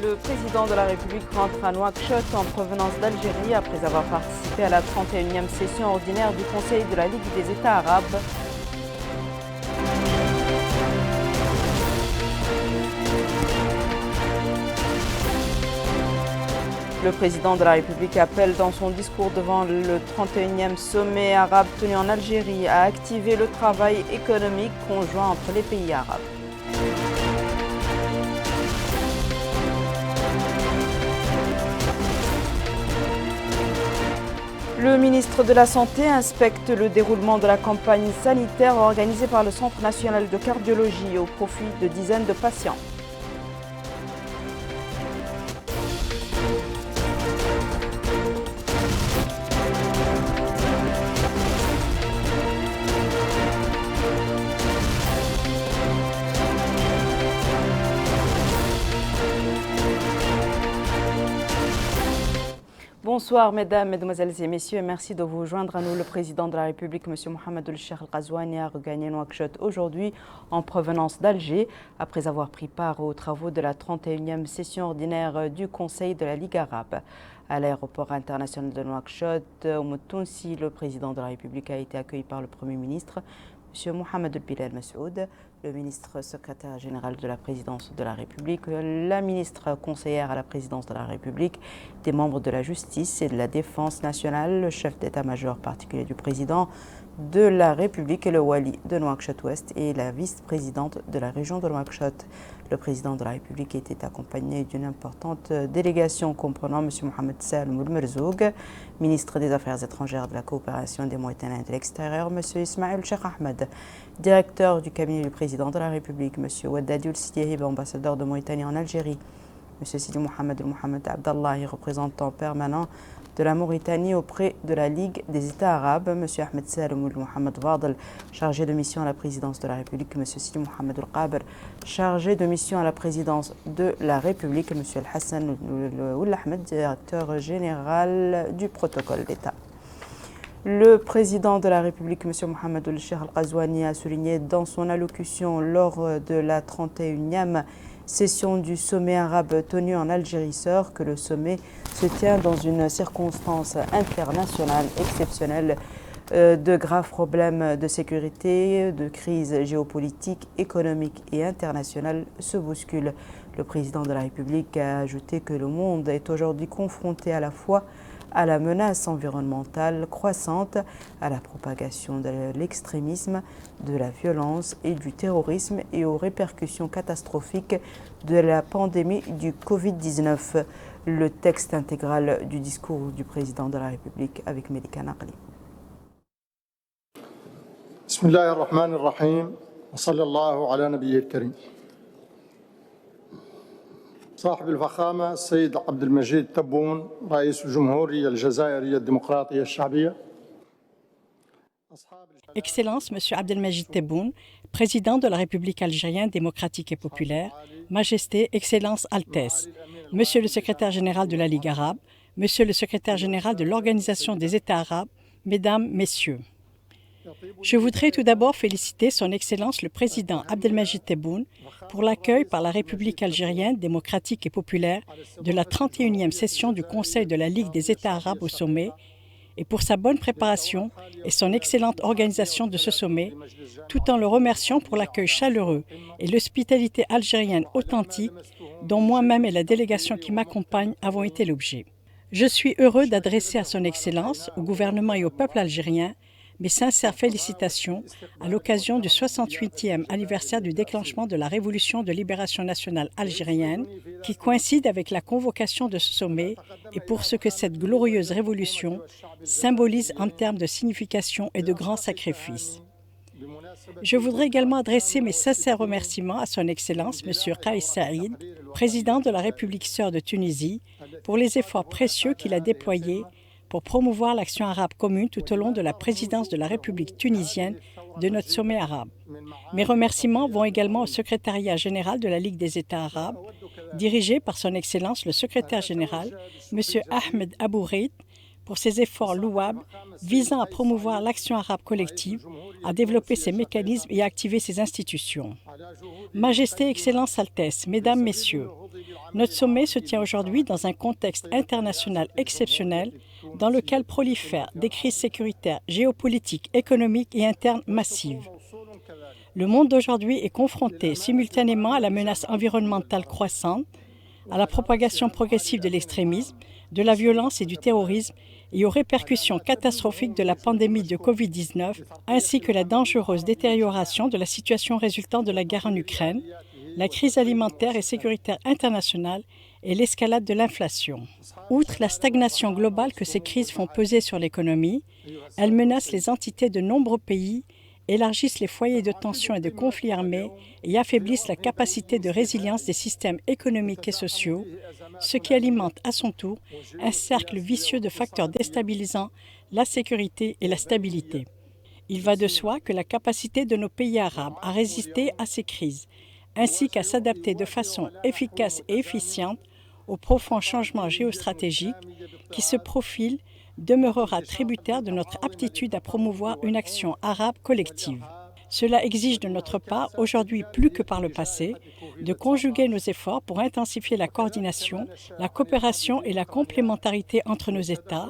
Le président de la République rentre à Nouakchott en provenance d'Algérie après avoir participé à la 31e session ordinaire du Conseil de la Ligue des États arabes. Le président de la République appelle dans son discours devant le 31e sommet arabe tenu en Algérie à activer le travail économique conjoint entre les pays arabes. Le ministre de la Santé inspecte le déroulement de la campagne sanitaire organisée par le Centre national de cardiologie au profit de dizaines de patients. Bonsoir mesdames, mesdemoiselles et messieurs, et merci de vous joindre à nous. Le président de la République, M. Mohamed El-Cheikh El-Ghazouani, a regagné Nouakchott aujourd'hui en provenance d'Alger, après avoir pris part aux travaux de la 31e session ordinaire du Conseil de la Ligue arabe. À l'aéroport international de Nouakchott, Oumoud Tounsi, le président de la République a été accueilli par le Premier ministre, M. Mohamed El-Bilal Massoud, le ministre secrétaire général de la présidence de la République, la ministre conseillère à la présidence de la République, des membres de la justice et de la défense nationale, le chef d'état-major particulier du président de la République et le wali de Nouakchott-Ouest et la vice-présidente de la région de Nouakchott. Le président de la République était accompagné d'une importante délégation comprenant M. Mohamed Salem El-Merzoug, ministre des Affaires étrangères, de la coopération des Mauritaniens et de l'extérieur, M. Ismaël Cheikh Ahmed, directeur du cabinet du président de la République, M. Waddadi El-Sidiahib, ambassadeur de Mauritanie en Algérie, M. Sidi Mohamed El-Mohamed Abdallahi, représentant permanent de la Mauritanie auprès de la Ligue des États arabes, M. Ahmed Salem El-Mohamed Fadel, chargé de mission à la présidence de la République, M. Sidi Mohamed El-Qaber, chargé de mission à la présidence de la République, M. Al-Hassan Oul-Ahmed, directeur général du protocole d'État. Le président de la République, M. Mohamed El-Cheikh El-Ghazouani, a souligné dans son allocution lors de la 31e session du sommet arabe tenu en Algérie sœur que le sommet se tient dans une circonstance internationale exceptionnelle. De graves problèmes de sécurité, de crise géopolitique, économique et internationale se bousculent. Le président de la République a ajouté que le monde est aujourd'hui confronté à la fois à la menace environnementale croissante, à la propagation de l'extrémisme, de la violence et du terrorisme et aux répercussions catastrophiques de la pandémie du Covid-19. Le texte intégral du discours du président de la République avec Melika Naqli. Bismillahirrahmanirrahim. Wa sallallahu ala nabiyyil karim. صاحب الفخامة السيد عبد المجيد تبون رئيس الجمهورية الجزائرية الديمقراطية الشعبية. Excellence, Monsieur Abdelmajid Tebboune, président de la République algérienne démocratique et populaire, Majesté, Excellence, Altesse, Monsieur le secrétaire général de la Ligue arabe, Monsieur le secrétaire général de l'Organisation des États arabes, Mesdames, Messieurs. Je voudrais tout d'abord féliciter Son Excellence le président Abdelmajid Tebboune pour l'accueil par la République algérienne démocratique et populaire de la 31e session du Conseil de la Ligue des États arabes au sommet et pour sa bonne préparation et son excellente organisation de ce sommet, tout en le remerciant pour l'accueil chaleureux et l'hospitalité algérienne authentique dont moi-même et la délégation qui m'accompagne avons été l'objet. Je suis heureux d'adresser à Son Excellence, au gouvernement et au peuple algérien mes sincères félicitations à l'occasion du 68e anniversaire du déclenchement de la Révolution de libération nationale algérienne qui coïncide avec la convocation de ce sommet et pour ce que cette glorieuse révolution symbolise en termes de signification et de grands sacrifices. Je voudrais également adresser mes sincères remerciements à Son Excellence M. Kais Saïd, président de la République sœur de Tunisie, pour les efforts précieux qu'il a déployés pour promouvoir l'action arabe commune tout au long de la présidence de la République tunisienne de notre sommet arabe. Mes remerciements vont également au secrétariat général de la Ligue des États arabes, dirigé par Son Excellence le secrétaire général, M. Ahmed Aboureid, pour ses efforts louables visant à promouvoir l'action arabe collective, à développer ses mécanismes et à activer ses institutions. Majesté, Excellence, Altesse, Mesdames, Messieurs, Notre sommet se tient aujourd'hui dans un contexte international exceptionnel dans lequel prolifèrent des crises sécuritaires, géopolitiques, économiques et internes massives. Le monde d'aujourd'hui est confronté simultanément à la menace environnementale croissante, à la propagation progressive de l'extrémisme, de la violence et du terrorisme et aux répercussions catastrophiques de la pandémie de Covid-19, ainsi que la dangereuse détérioration de la situation résultant de la guerre en Ukraine, la crise alimentaire et sécuritaire internationale et l'escalade de l'inflation. Outre la stagnation globale que ces crises font peser sur l'économie, elles menacent les entités de nombreux pays, élargissent les foyers de tensions et de conflits armés et affaiblissent la capacité de résilience des systèmes économiques et sociaux, ce qui alimente à son tour un cercle vicieux de facteurs déstabilisant la sécurité et la stabilité. Il va de soi que la capacité de nos pays arabes à résister à ces crises, ainsi qu'à s'adapter de façon efficace et efficiente aux profonds changements géostratégiques qui se profilent, demeurera tributaire de notre aptitude à promouvoir une action arabe collective. Cela exige de notre part, aujourd'hui plus que par le passé, de conjuguer nos efforts pour intensifier la coordination, la coopération et la complémentarité entre nos États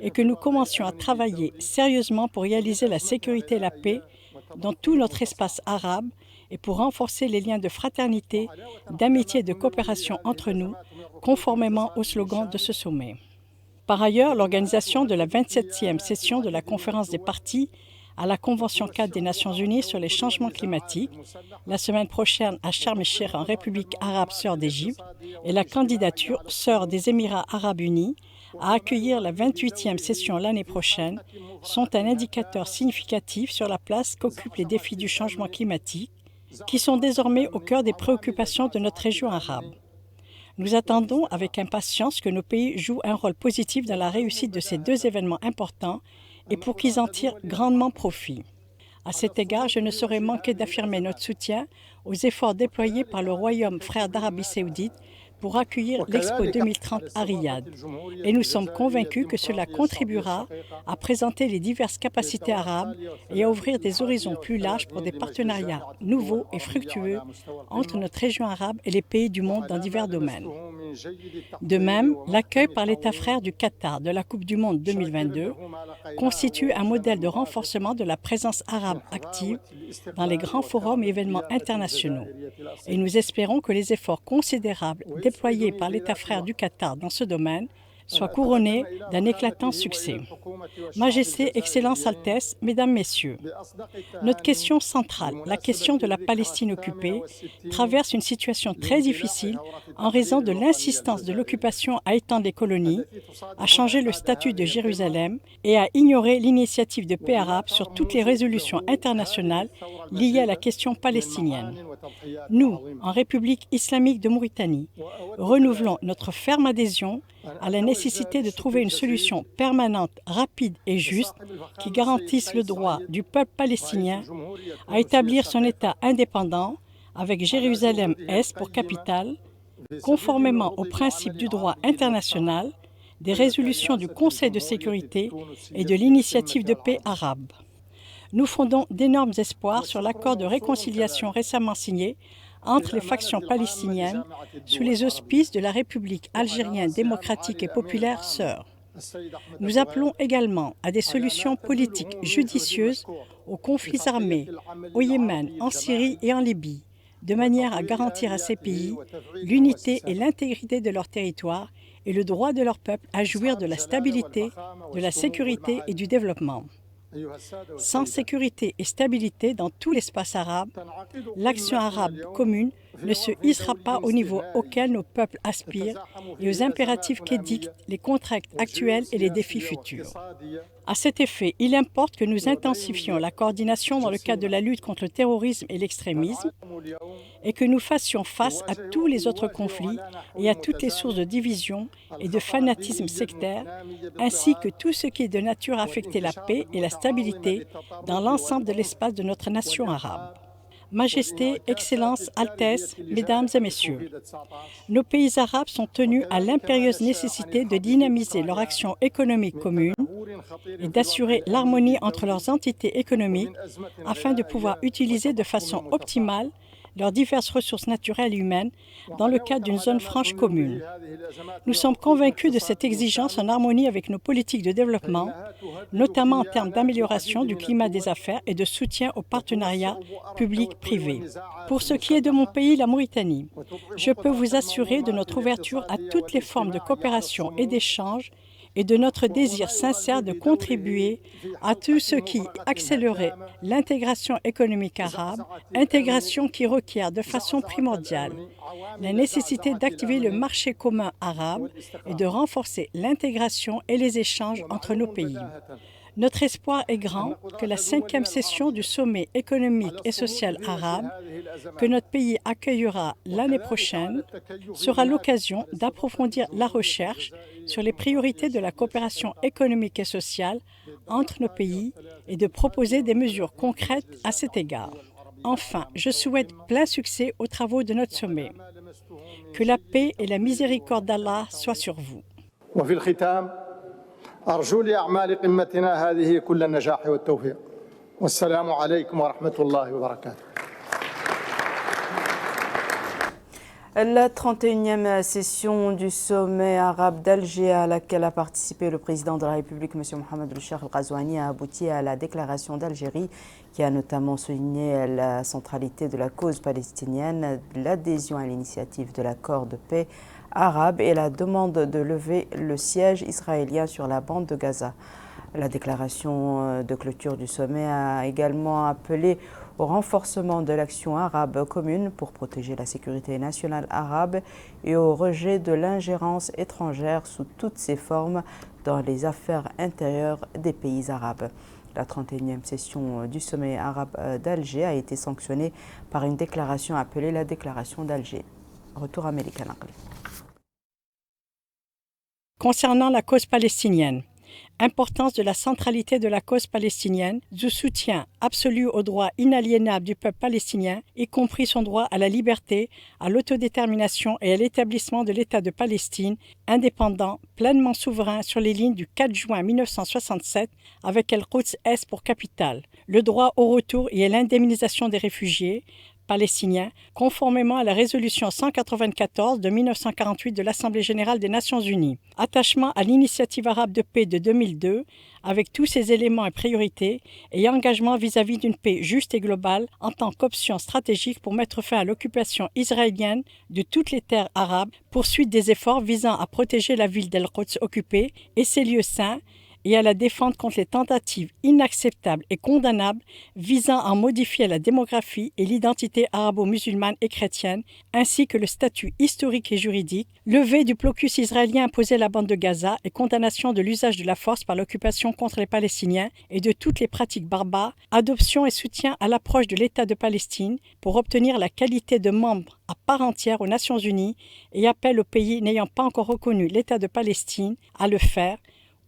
et que nous commencions à travailler sérieusement pour réaliser la sécurité et la paix dans tout notre espace arabe et pour renforcer les liens de fraternité, d'amitié et de coopération entre nous, conformément au slogan de ce sommet. Par ailleurs, l'organisation de la 27e session de la Conférence des parties à la Convention cadre des Nations Unies sur les changements climatiques, la semaine prochaine à Sharm el-Cheikh en République arabe sœur d'Égypte, et la candidature sœur des Émirats arabes unis à accueillir la 28e session l'année prochaine sont un indicateur significatif sur la place qu'occupent les défis du changement climatique, qui sont désormais au cœur des préoccupations de notre région arabe. Nous attendons avec impatience que nos pays jouent un rôle positif dans la réussite de ces deux événements importants et pour qu'ils en tirent grandement profit. À cet égard, je ne saurais manquer d'affirmer notre soutien aux efforts déployés par le Royaume frère d'Arabie saoudite pour accueillir l'Expo 2030 à Riyad. Et nous sommes convaincus que cela contribuera à présenter les diverses capacités arabes et à ouvrir des horizons plus larges pour des partenariats nouveaux et fructueux entre notre région arabe et les pays du monde dans divers domaines. De même, l'accueil par l'État frère du Qatar de la Coupe du Monde 2022 constitue un modèle de renforcement de la présence arabe active dans les grands forums et événements internationaux. Et nous espérons que les efforts considérables déployés par l'État frère du Qatar dans ce domaine soit couronné d'un éclatant succès. Majesté, Excellence, Altesse, Mesdames, Messieurs, notre question centrale, la question de la Palestine occupée, traverse une situation très difficile en raison de l'insistance de l'occupation à étendre les colonies, à changer le statut de Jérusalem et à ignorer l'initiative de paix arabe sur toutes les résolutions internationales liées à la question palestinienne. Nous, en République islamique de Mauritanie, renouvelons notre ferme adhésion à la nécessité de trouver une solution permanente, rapide et juste qui garantisse le droit du peuple palestinien à établir son État indépendant avec Jérusalem-Est pour capitale, conformément aux principes du droit international, des résolutions du Conseil de sécurité et de l'initiative de paix arabe. Nous fondons d'énormes espoirs sur l'accord de réconciliation récemment signé entre les factions palestiniennes sous les auspices de la République algérienne démocratique et populaire sœur. Nous appelons également à des solutions politiques judicieuses aux conflits armés au Yémen, en Syrie et en Libye, de manière à garantir à ces pays l'unité et l'intégrité de leur territoire et le droit de leur peuple à jouir de la stabilité, de la sécurité et du développement. Sans sécurité et stabilité dans tout l'espace arabe, l'action arabe commune ne se hissera pas au niveau auquel nos peuples aspirent et aux impératifs qu'édictent les contraintes actuelles et les défis futurs. À cet effet, il importe que nous intensifions la coordination dans le cadre de la lutte contre le terrorisme et l'extrémisme et que nous fassions face à tous les autres conflits et à toutes les sources de division et de fanatisme sectaire, ainsi que tout ce qui est de nature à affecter la paix et la stabilité dans l'ensemble de l'espace de notre nation arabe. Majesté, Excellence, Altesse, Mesdames et Messieurs, nos pays arabes sont tenus à l'impérieuse nécessité de dynamiser leur action économique commune et d'assurer l'harmonie entre leurs entités économiques afin de pouvoir utiliser de façon optimale leurs diverses ressources naturelles et humaines dans le cadre d'une zone franche commune. Nous sommes convaincus de cette exigence en harmonie avec nos politiques de développement, notamment en termes d'amélioration du climat des affaires et de soutien aux partenariats publics-privés. Pour ce qui est de mon pays, la Mauritanie, je peux vous assurer de notre ouverture à toutes les formes de coopération et d'échange et de notre désir sincère de contribuer à tout ce qui accélérerait l'intégration économique arabe, intégration qui requiert de façon primordiale la nécessité d'activer le marché commun arabe et de renforcer l'intégration et les échanges entre nos pays. Notre espoir est grand que la 5e session du sommet économique et social arabe, que notre pays accueillera l'année prochaine, sera l'occasion d'approfondir la recherche sur les priorités de la coopération économique et sociale entre nos pays et de proposer des mesures concrètes à cet égard. Enfin, je souhaite plein succès aux travaux de notre sommet. Que la paix et la miséricorde d'Allah soient sur vous. أرجو لأعمال قمتنا هذه كل النجاح والتوفيق والسلام عليكم ورحمة الله وبركاته. La 31e session du sommet arabe d'Alger à laquelle a participé le président de la République, M. Mohamed El-Cheikh Al-Ghazouani, a abouti à la déclaration d'Algérie qui a notamment souligné la centralité de la cause palestinienne, l'adhésion à l'initiative de l'accord de paix arabe et la demande de lever le siège israélien sur la bande de Gaza. La déclaration de clôture du sommet a également appelé au renforcement de l'action arabe commune pour protéger la sécurité nationale arabe et au rejet de l'ingérence étrangère sous toutes ses formes dans les affaires intérieures des pays arabes. La 31e session du sommet arabe d'Alger a été sanctionnée par une déclaration appelée la déclaration d'Alger. Retour à Melika Naqli. Concernant la cause palestinienne, importance de la centralité de la cause palestinienne, du soutien absolu au droit inaliénable du peuple palestinien, y compris son droit à la liberté, à l'autodétermination et à l'établissement de l'État de Palestine, indépendant, pleinement souverain sur les lignes du 4 juin 1967 avec El-Quds Est pour capitale, le droit au retour et à l'indemnisation des réfugiés palestiniens, conformément à la résolution 194 de 1948 de l'Assemblée générale des Nations unies. Attachement à l'initiative arabe de paix de 2002, avec tous ses éléments et priorités, et engagement vis-à-vis d'une paix juste et globale en tant qu'option stratégique pour mettre fin à l'occupation israélienne de toutes les terres arabes, poursuite des efforts visant à protéger la ville d'El-Quds occupée et ses lieux saints, et à la défendre contre les tentatives inacceptables et condamnables visant à modifier la démographie et l'identité arabo-musulmane et chrétienne, ainsi que le statut historique et juridique, levée du blocus israélien imposé à la bande de Gaza et condamnation de l'usage de la force par l'occupation contre les Palestiniens et de toutes les pratiques barbares, adoption et soutien à l'approche de l'État de Palestine pour obtenir la qualité de membre à part entière aux Nations unies et appel aux pays n'ayant pas encore reconnu l'État de Palestine à le faire,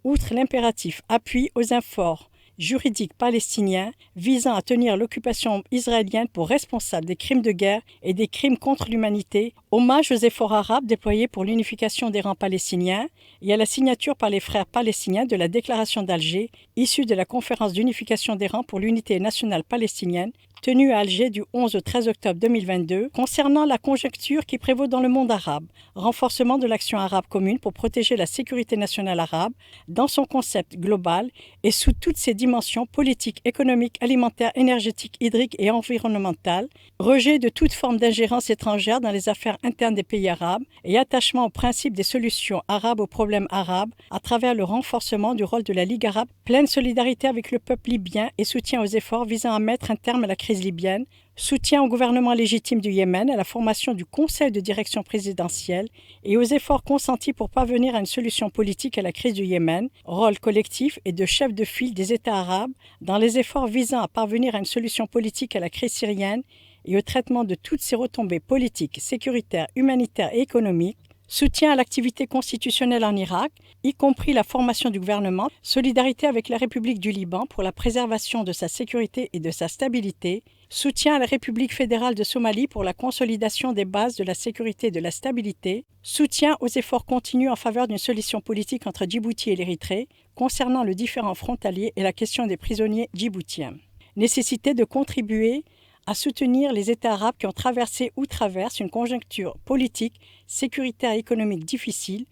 outre l'impératif appui aux efforts juridiques palestiniens visant à tenir l'occupation israélienne pour responsable des crimes de guerre et des crimes contre l'humanité, hommage aux efforts arabes déployés pour l'unification des rangs palestiniens et à la signature par les frères palestiniens de la déclaration d'Alger, issue de la conférence d'unification des rangs pour l'unité nationale palestinienne, tenue à Alger du 11 au 13 octobre 2022, concernant la conjoncture qui prévaut dans le monde arabe, renforcement de l'action arabe commune pour protéger la sécurité nationale arabe dans son concept global et sous toutes ses dimensions politiques, économiques, alimentaires, énergétiques, hydriques et environnementales, rejet de toute forme d'ingérence étrangère dans les affaires internes des pays arabes et attachement au principe des solutions arabes aux problèmes arabes à travers le renforcement du rôle de la Ligue arabe, pleine solidarité avec le peuple libyen et soutien aux efforts visant à mettre un terme à la crise libyenne, soutien au gouvernement légitime du Yémen, à la formation du Conseil de direction présidentielle et aux efforts consentis pour parvenir à une solution politique à la crise du Yémen, rôle collectif et de chef de file des États arabes dans les efforts visant à parvenir à une solution politique à la crise syrienne et au traitement de toutes ses retombées politiques, sécuritaires, humanitaires et économiques, soutien à l'activité constitutionnelle en Irak, y compris la formation du gouvernement, solidarité avec la République du Liban pour la préservation de sa sécurité et de sa stabilité, soutien à la République fédérale de Somalie pour la consolidation des bases de la sécurité et de la stabilité, soutien aux efforts continus en faveur d'une solution politique entre Djibouti et l'Érythrée concernant le différend frontalier et la question des prisonniers djiboutiens. Nécessité de contribuer à soutenir les États arabes qui ont traversé ou traversent une conjoncture politique, sécuritaire et économique difficile,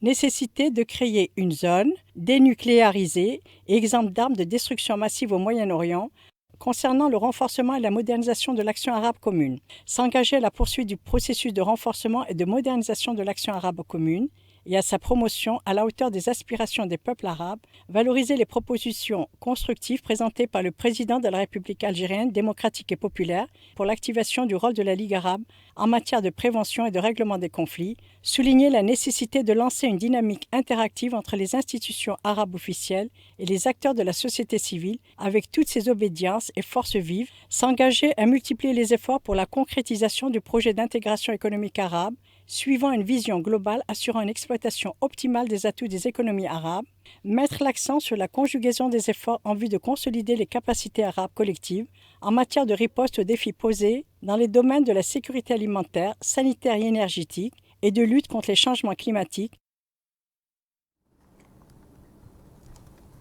nécessité de créer une zone dénucléarisée et exempte d'armes de destruction massive au Moyen-Orient, concernant le renforcement et la modernisation de l'action arabe commune, s'engager à la poursuite du processus de renforcement et de modernisation de l'action arabe commune et à sa promotion à la hauteur des aspirations des peuples arabes, valoriser les propositions constructives présentées par le président de la République algérienne démocratique et populaire pour l'activation du rôle de la Ligue arabe en matière de prévention et de règlement des conflits, souligner la nécessité de lancer une dynamique interactive entre les institutions arabes officielles et les acteurs de la société civile avec toutes ses obédiences et forces vives, s'engager à multiplier les efforts pour la concrétisation du projet d'intégration économique arabe, suivant une vision globale assurant une exploitation optimale des atouts des économies arabes, mettre l'accent sur la conjugaison des efforts en vue de consolider les capacités arabes collectives en matière de riposte aux défis posés dans les domaines de la sécurité alimentaire, sanitaire et énergétique et de lutte contre les changements climatiques.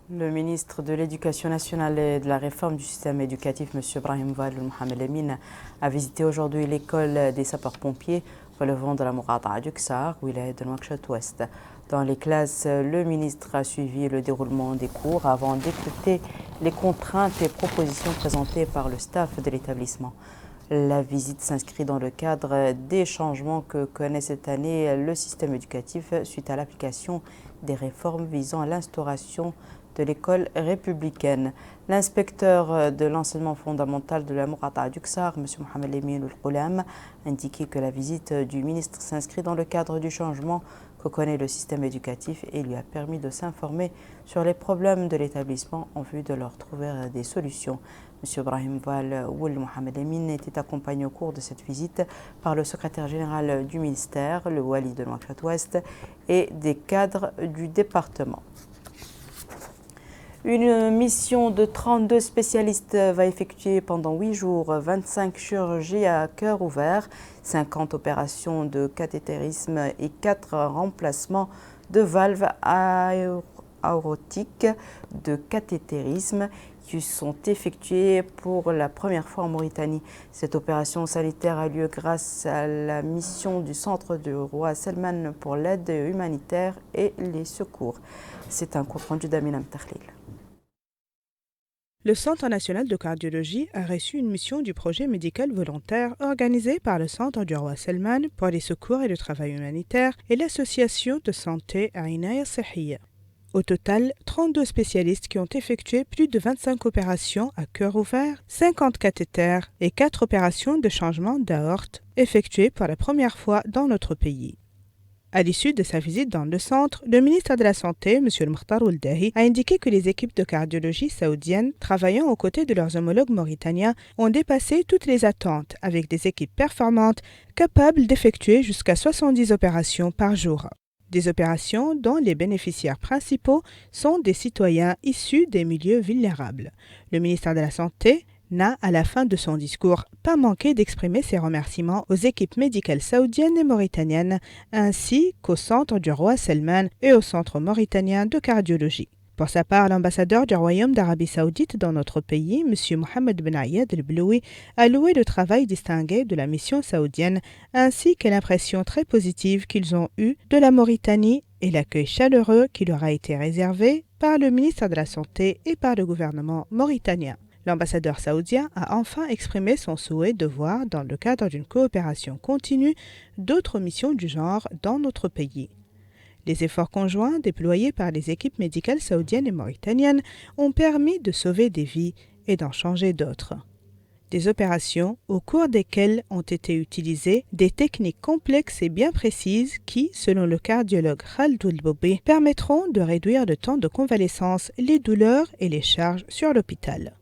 Le ministre de l'Éducation nationale et de la réforme du système éducatif, M. Brahim Val Mohamed Amin, a visité aujourd'hui l'école des sapeurs-pompiers relevant de la Mourada'a d'Uksar, wilaya de Nouakchott-Ouest. Dans les classes, le ministre a suivi le déroulement des cours avant d'écouter les contraintes et propositions présentées par le staff de l'établissement. La visite s'inscrit dans le cadre des changements que connaît cette année le système éducatif suite à l'application des réformes visant à l'instauration de l'école républicaine. L'inspecteur de l'enseignement fondamental de la Mourada'a d'Uksar, M. Mohamed Amin Al-Ghulam, a indiqué que la visite du ministre s'inscrit dans le cadre du changement que connaît le système éducatif et lui a permis de s'informer sur les problèmes de l'établissement en vue de leur trouver des solutions. M. Brahim Val Mohamed Amin était accompagné au cours de cette visite par le secrétaire général du ministère, le Wali de Nouakchott-Ouest et des cadres du département. Une mission de 32 spécialistes va effectuer pendant 8 jours 25 chirurgies à cœur ouvert, 50 opérations de cathétérisme et 4 remplacements de valves aortiques de cathétérisme qui sont effectuées pour la première fois en Mauritanie. Cette opération sanitaire a lieu grâce à la mission du Centre du roi Salman pour l'aide humanitaire et les secours. C'est un compte rendu d'Amina Mtakhlil. Le Centre national de cardiologie a reçu une mission du projet médical volontaire organisé par le Centre du roi Salman pour les secours et le travail humanitaire et l'association de santé Ainaya Sahia. Au total, 32 spécialistes qui ont effectué plus de 25 opérations à cœur ouvert, 50 cathéters et 4 opérations de changement d'aorte effectuées pour la première fois dans notre pays. À l'issue de sa visite dans le centre, le ministre de la Santé, M. Mokhtar Ould Dahi, a indiqué que les équipes de cardiologie saoudiennes, travaillant aux côtés de leurs homologues mauritaniens, ont dépassé toutes les attentes avec des équipes performantes capables d'effectuer jusqu'à 70 opérations par jour. Des opérations dont les bénéficiaires principaux sont des citoyens issus des milieux vulnérables. Le ministère de la Santé n'a, à la fin de son discours, pas manqué d'exprimer ses remerciements aux équipes médicales saoudiennes et mauritaniennes, ainsi qu'au Centre du roi Salman et au Centre mauritanien de cardiologie. Pour sa part, l'ambassadeur du Royaume d'Arabie Saoudite dans notre pays, M. Mohamed Ben Ayad El-Bloui, a loué le travail distingué de la mission saoudienne, ainsi que l'impression très positive qu'ils ont eue de la Mauritanie et l'accueil chaleureux qui leur a été réservé par le ministère de la Santé et par le gouvernement mauritanien. L'ambassadeur saoudien a enfin exprimé son souhait de voir, dans le cadre d'une coopération continue, d'autres missions du genre dans notre pays. Les efforts conjoints déployés par les équipes médicales saoudiennes et mauritaniennes ont permis de sauver des vies et d'en changer d'autres. Des opérations au cours desquelles ont été utilisées des techniques complexes et bien précises qui, selon le cardiologue Khaled Ould-Boubi, permettront de réduire le temps de convalescence, les douleurs et les charges sur l'hôpital.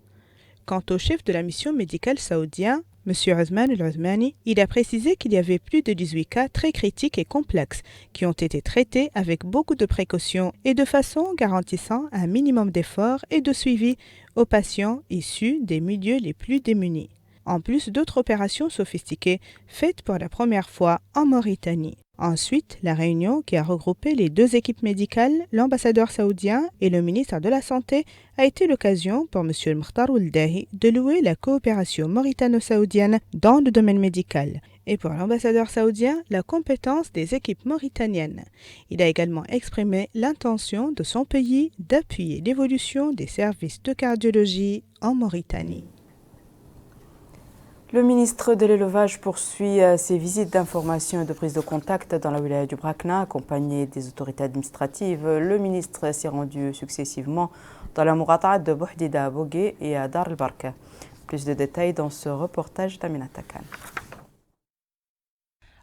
Quant au chef de la mission médicale saoudien, M. Othman El-Othmani, il a précisé qu'il y avait plus de 18 cas très critiques et complexes qui ont été traités avec beaucoup de précautions et de façon garantissant un minimum d'efforts et de suivi aux patients issus des milieux les plus démunis, en plus d'autres opérations sophistiquées faites pour la première fois en Mauritanie. Ensuite, la réunion qui a regroupé les deux équipes médicales, l'ambassadeur saoudien et le ministre de la Santé, a été l'occasion pour M. Mokhtar Ould-Dahi de louer la coopération mauritano-saoudienne dans le domaine médical et pour l'ambassadeur saoudien, la compétence des équipes mauritaniennes. Il a également exprimé l'intention de son pays d'appuyer l'évolution des services de cardiologie en Mauritanie. Le ministre de l'Élevage poursuit ses visites d'information et de prise de contact dans la wilaya du Brakna, accompagné des autorités administratives. Le ministre s'est rendu successivement dans la Mourata'a de Bouhdida à Bogué et à Dar el-Barka. Plus de détails dans ce reportage d'Aminata Khan.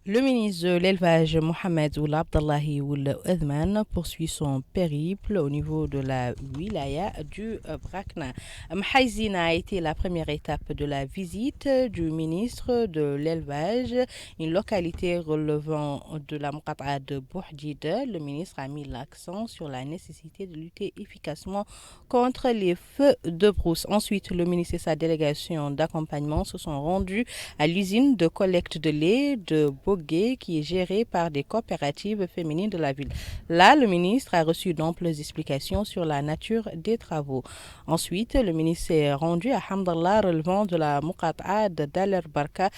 Le ministre de l'Élevage, Mohamed Ould Abdallahi Ould Othman, poursuit son périple au niveau de la wilaya du Brakna. Mhaizina a été la première étape de la visite du ministre de l'Élevage, une localité relevant de la Mourata'a de Bouhdida. Le ministre a mis l'accent sur la nécessité de lutter efficacement contre les feux de brousse. Ensuite, le ministre et sa délégation d'accompagnement se sont rendus à l'usine de collecte de lait de Bogué, qui est gérée par des coopératives féminines de la ville. Là, le ministre a reçu d'amples explications sur la nature des travaux. Ensuite, le ministre s'est rendu à Hamdallah, relevant de la Mourata'a de Dar el-Barka,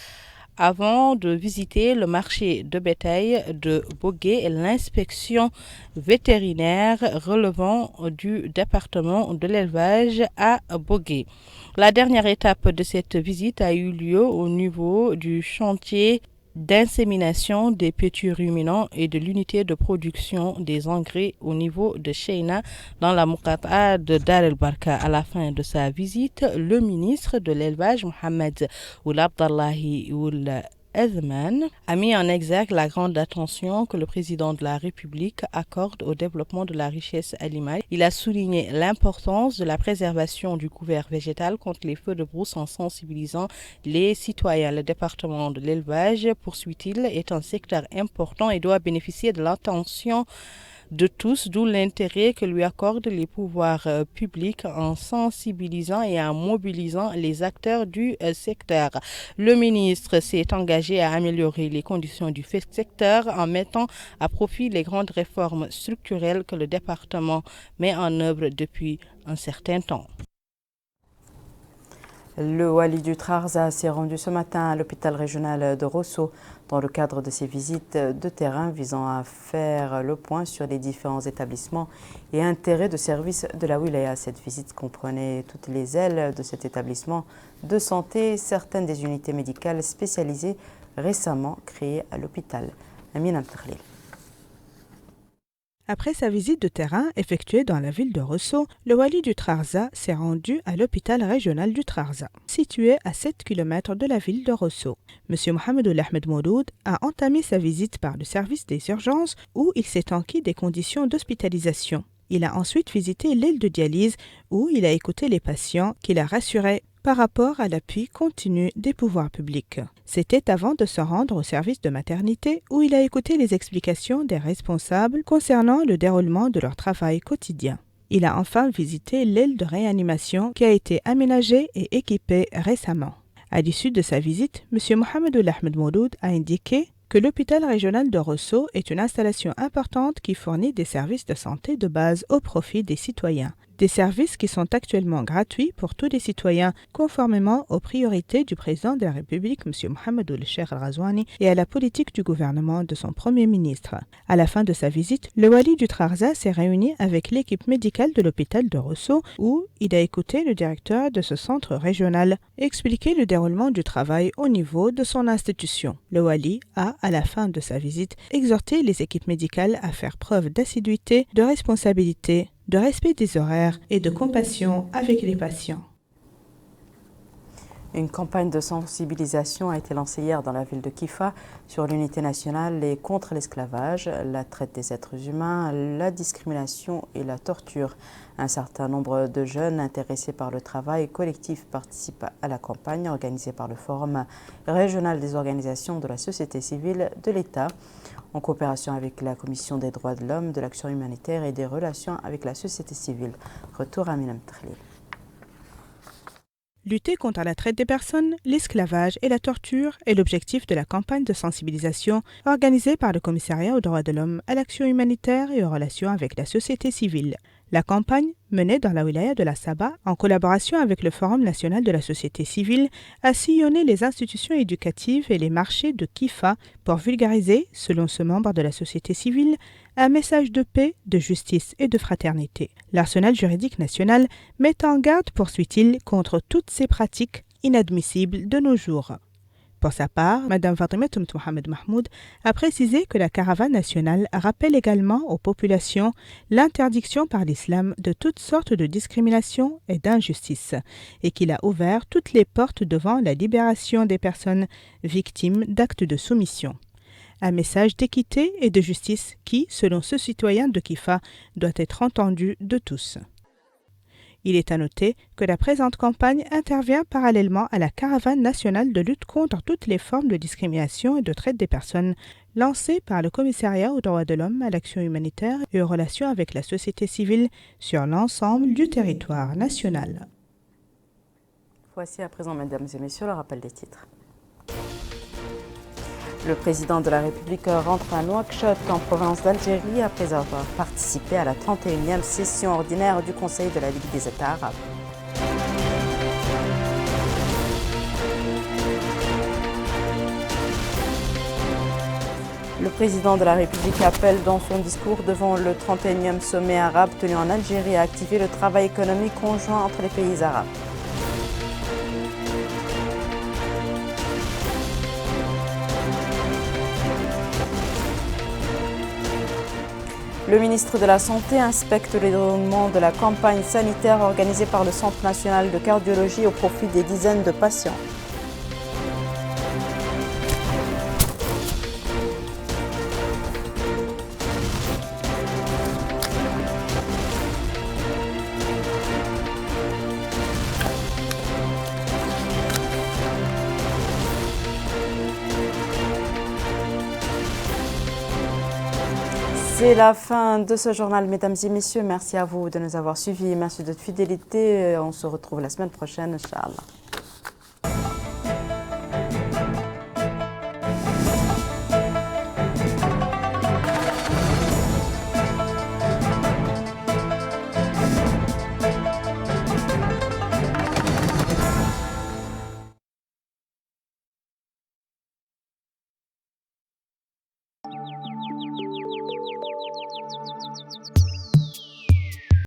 avant de visiter le marché de bétail de Bogué et l'inspection vétérinaire relevant du département de l'élevage à Bogué. La dernière étape de cette visite a eu lieu au niveau du chantier d'insémination des petits ruminants et de l'unité de production des engrais au niveau de Cheina dans la Mourata'a de Dar el-Barka. À la fin de sa visite, le ministre de l'Élevage, Mohamed Ould Abdallahi Ould Othman, a mis en exergue la grande attention que le président de la République accorde au développement de la richesse animale. Il a souligné l'importance de la préservation du couvert végétal contre les feux de brousse en sensibilisant les citoyens. Le département de l'élevage, poursuit-il, est un secteur important et doit bénéficier de l'attention de tous, d'où l'intérêt que lui accordent les pouvoirs publics en sensibilisant et en mobilisant les acteurs du secteur. Le ministre s'est engagé à améliorer les conditions du secteur en mettant à profit les grandes réformes structurelles que le département met en œuvre depuis un certain temps. Le Wali du Trarza s'est rendu ce matin à l'hôpital régional de Rosso dans le cadre de ses visites de terrain visant à faire le point sur les différents établissements et intérêts de service de la wilaya. Cette visite comprenait toutes les ailes de cet établissement de santé et certaines des unités médicales spécialisées récemment créées à l'hôpital. Amina Mtakhlil. Après sa visite de terrain effectuée dans la ville de Rosso, le Wali du Trarza s'est rendu à l'hôpital régional du Trarza, situé à 7 km de la ville de Rosso. M. Mohamed Ahmed Mouloud a entamé sa visite par le service des urgences où il s'est enquis des conditions d'hospitalisation. Il a ensuite visité l'aile de dialyse où il a écouté les patients qu'il a rassurés par rapport à l'appui continu des pouvoirs publics. C'était avant de se rendre au service de maternité où il a écouté les explications des responsables concernant le déroulement de leur travail quotidien. Il a enfin visité l'aile de réanimation qui a été aménagée et équipée récemment. À l'issue de sa visite, M. Mohamed Ahmed Mouloud a indiqué que l'hôpital régional de Rosso est une installation importante qui fournit des services de santé de base au profit des citoyens. Des services qui sont actuellement gratuits pour tous les citoyens, conformément aux priorités du président de la République, M. Mohamed Ould Ghazouani, et à la politique du gouvernement de son Premier ministre. À la fin de sa visite, le Wali du Trarza s'est réuni avec l'équipe médicale de l'hôpital de Rosso, où il a écouté le directeur de ce centre régional expliquer le déroulement du travail au niveau de son institution. Le Wali a, à la fin de sa visite, exhorté les équipes médicales à faire preuve d'assiduité, de responsabilité, de respect des horaires et de compassion avec les patients. Une campagne de sensibilisation a été lancée hier dans la ville de Kifa sur l'unité nationale et contre l'esclavage, la traite des êtres humains, la discrimination et la torture. Un certain nombre de jeunes intéressés par le travail collectif participent à la campagne organisée par le Forum régional des organisations de la société civile de l'État, en coopération avec la Commission des droits de l'homme, de l'action humanitaire et des relations avec la société civile. Retour à Amina Mtakhlil. Lutter contre la traite des personnes, l'esclavage et la torture est l'objectif de la campagne de sensibilisation organisée par le Commissariat aux droits de l'homme, à l'action humanitaire et aux relations avec la société civile. La campagne, menée dans la wilaya de la Saba, en collaboration avec le Forum national de la société civile, a sillonné les institutions éducatives et les marchés de Kifa pour vulgariser, selon ce membre de la société civile, un message de paix, de justice et de fraternité. L'arsenal juridique national met en garde, poursuit-il, contre toutes ces pratiques inadmissibles de nos jours. Pour sa part, Mme Fatima Mohamed Mahmoud a précisé que la caravane nationale rappelle également aux populations l'interdiction par l'islam de toutes sortes de discriminations et d'injustices et qu'il a ouvert toutes les portes devant la libération des personnes victimes d'actes de soumission. Un message d'équité et de justice qui, selon ce citoyen de Kifa, doit être entendu de tous. Il est à noter que la présente campagne intervient parallèlement à la caravane nationale de lutte contre toutes les formes de discrimination et de traite des personnes lancée par le Commissariat aux droits de l'homme, à l'action humanitaire et aux relations avec la société civile sur l'ensemble du territoire national. Voici à présent, mesdames et messieurs, le rappel des titres. Le président de la République rentre à Nouakchott en province d'Algérie après avoir participé à la 31e session ordinaire du Conseil de la Ligue des États arabes. Le président de la République appelle dans son discours devant le 31e sommet arabe tenu en Algérie à activer le travail économique conjoint entre les pays arabes. Le ministre de la Santé inspecte le déroulement de la campagne sanitaire organisée par le Centre national de cardiologie au profit des dizaines de patients. C'est la fin de ce journal, mesdames et messieurs. Merci à vous de nous avoir suivis. Merci de votre fidélité. On se retrouve la semaine prochaine, Inch'Allah.